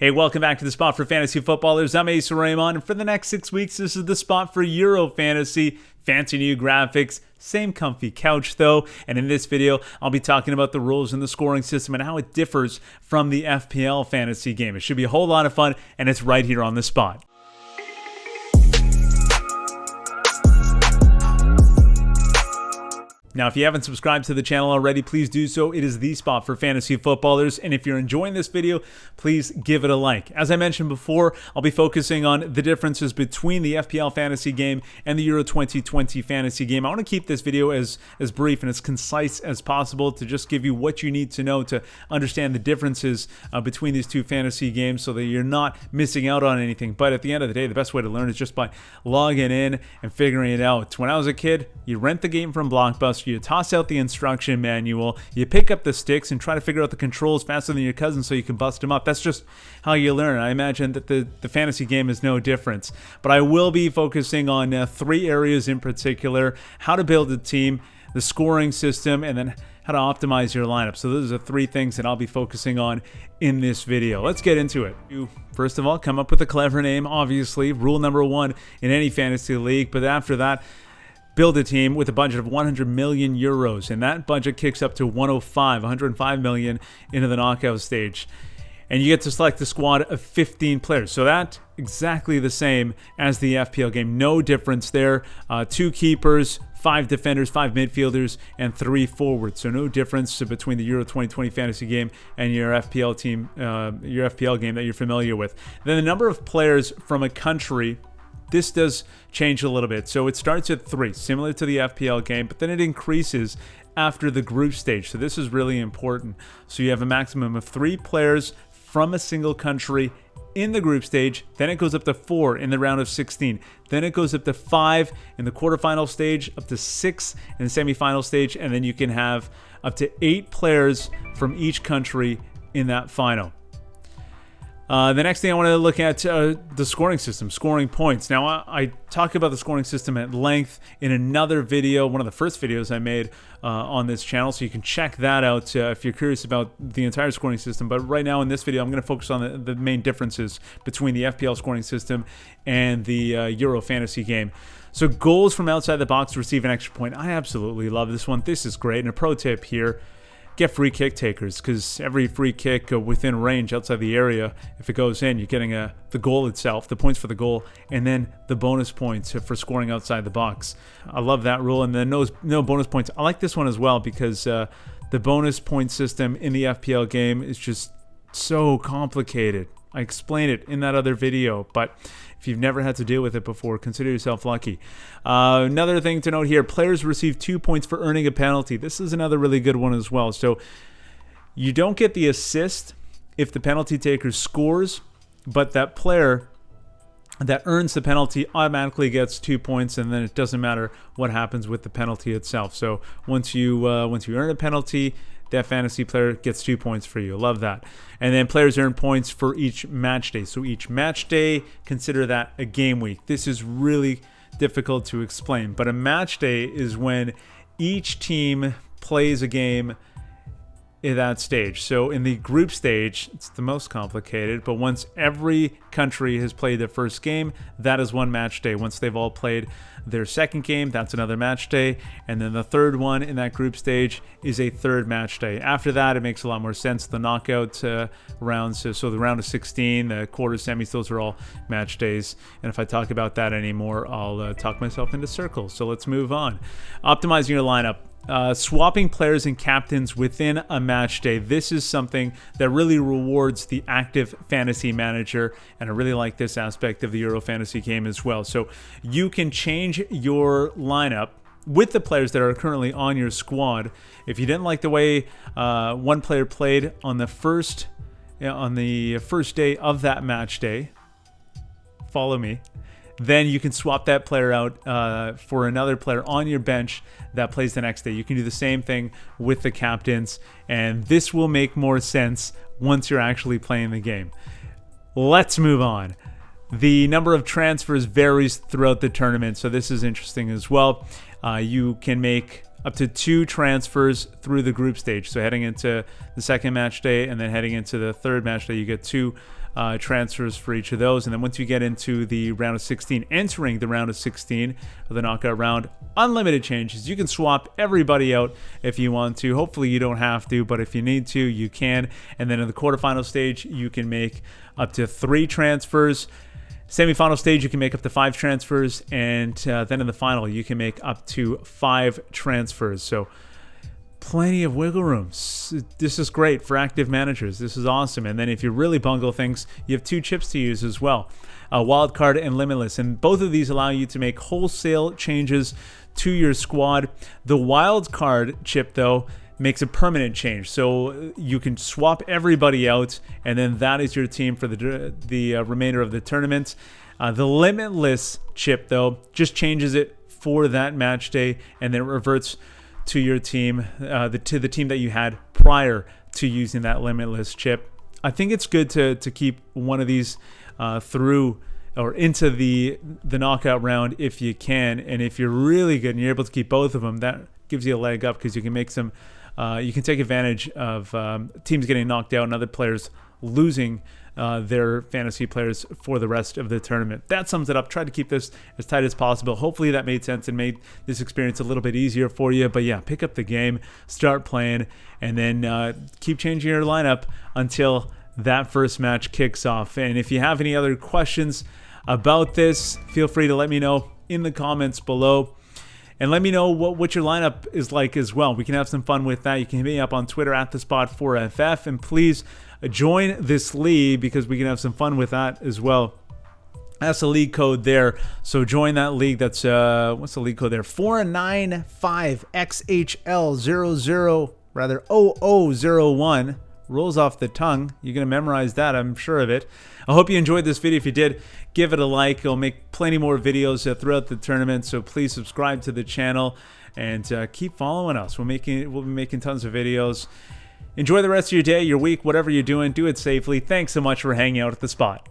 Hey, welcome back to the Spot for Fantasy Footballers. I'm Asa Rehman, and for the next 6 weeks, this is the Spot for Euro Fantasy. Fancy new graphics, same comfy couch though, and in this video, I'll be talking about the rules in the scoring system and how it differs from the FPL fantasy game. It should be a whole lot of fun, and it's right here on the Spot. Now, if you haven't subscribed to the channel already, please do so. It is the Spot for Fantasy Footballers. And if you're enjoying this video, please give it a like. As I mentioned before, I'll be focusing on the differences between the FPL fantasy game and the Euro 2020 fantasy game. I want to keep this video as brief and as concise as possible to just give you what you need to know to understand the differences between these two fantasy games so that you're not missing out on anything. But at the end of the day, the best way to learn is just by logging in and figuring it out. When I was a kid, you rent the game from Blockbuster, you toss out the instruction manual, you pick up the sticks and try to figure out the controls faster than your cousin so you can bust them up. That's just how you learn. I imagine that the fantasy game is no difference. But I will be focusing on 3 areas in particular: how to build a team, the scoring system, and then how to optimize your lineup. So those are 3 things that I'll be focusing on in this video. Let's get into it. First of all, come up with a clever name, obviously. Rule number 1 in any fantasy league. But after that, build a team with a budget of 100 million euros, and that budget kicks up to 105 million into the knockout stage. And you get to select a squad of 15 players. So that's exactly the same as the FPL game. No difference there. 2 keepers, 5 defenders, 5 midfielders, and 3 forwards. So no difference between the Euro 2020 fantasy game and your FPL team, your FPL game that you're familiar with. Then the number of players from a country, this does change a little bit. So it starts at 3, similar to the FPL game, but then it increases after the group stage. So this is really important. So you have a maximum of 3 players from a single country in the group stage. Then it goes up to 4 in the round of 16. Then it goes up to 5 in the quarterfinal stage, up to 6 in the semifinal stage, and then you can have up to 8 players from each country in that final. The next thing I want to look at, the scoring system, scoring points. Now, I talk about the scoring system at length in another video, one of the first videos I made on this channel, so you can check that out if you're curious about the entire scoring system. But right now in this video, I'm going to focus on the main differences between the FPL scoring system and the Euro fantasy game. So goals from outside the box to receive an extra point. I absolutely love this one. This is great. And a pro tip here: get free kick takers, because every free kick within range outside the area, if it goes in, you're getting the goal itself, the points for the goal, and then the bonus points for scoring outside the box. I love that rule. And then no bonus points. I like this one as well because the bonus point system in the FPL game is just so complicated. I explained it in that other video, but if you've never had to deal with it before, consider yourself lucky. Another thing to note here: players receive 2 points for earning a penalty. This is another really good one as well. So you don't get the assist if the penalty taker scores, but that player that earns the penalty automatically gets 2 points, and then it doesn't matter what happens with the penalty itself. So once you earn a penalty, that fantasy player gets 2 points for you. Love that. And then players earn points for each match day. So each match day, consider that a game week. This is really difficult to explain, but a match day is when each team plays a game in that stage. So in the group stage, it's the most complicated, but once every country has played their first game, that is one match day. Once they've all played their second game, that's another match day, and then the third one in that group stage is a third match day. After that, it makes a lot more sense. The knockout rounds, so the round of 16, the quarters, semis, those are all match days. And if I talk about that anymore, I'll talk myself into circles. So let's move on. Optimizing your lineup. Swapping players and captains within a match day. This is something that really rewards the active fantasy manager, and I really like this aspect of the Euro fantasy game as well. So you can change your lineup with the players that are currently on your squad. If you didn't like the way one player played on the first day of that match day, follow me, then you can swap that player out for another player on your bench that plays the next day. You can do the same thing with the captains, and this will make more sense once you're actually playing the game. Let's move on. The number of transfers varies throughout the tournament, so this is interesting as well. You can make up to 2 transfers through the group stage. So heading into the second match day and then heading into the third match day, you get 2 transfers for each of those. And then once you get into the round of 16, entering the round of 16 of the knockout round, unlimited changes. You can swap everybody out if you want to. Hopefully you don't have to, but if you need to, you can. And then in the quarterfinal stage, you can make up to 3 transfers. Semi-final stage, you can make up to 5 transfers, and then in the final, you can make up to 5 transfers. So plenty of wiggle room. This is great for active managers. This is awesome. And then if you really bungle things, you have 2 chips to use as well, Wildcard and Limitless. And both of these allow you to make wholesale changes to your squad. The Wildcard chip, though, makes a permanent change, so you can swap everybody out, and then that is your team for the remainder of the tournament. The Limitless chip, though, just changes it for that match day, and then it reverts to your team, to the team that you had prior to using that Limitless chip. I think it's good to keep one of these through or into the knockout round if you can, and if you're really good and you're able to keep both of them, that gives you a leg up because you can make some. You can take advantage of teams getting knocked out and other players losing their fantasy players for the rest of the tournament. That sums it up. Try to keep this as tight as possible. Hopefully that made sense and made this experience a little bit easier for you. But yeah, pick up the game, start playing, and then keep changing your lineup until that first match kicks off. And if you have any other questions about this, feel free to let me know in the comments below. And let me know what your lineup is like as well. We can have some fun with that. You can hit me up on Twitter at @thespot4ff. And please join this league because we can have some fun with that as well. That's the league code there. So join that league. That's, what's the league code there? 495XHL00, 0001. Rolls off the tongue. You're going to memorize that, I'm sure of it. I hope you enjoyed this video. If you did, give it a like. I'll make plenty more videos throughout the tournament, so please subscribe to the channel and keep following us. We'll be making tons of videos. Enjoy the rest of your day, your week, whatever you're doing. Do it safely. Thanks so much for hanging out at the spot.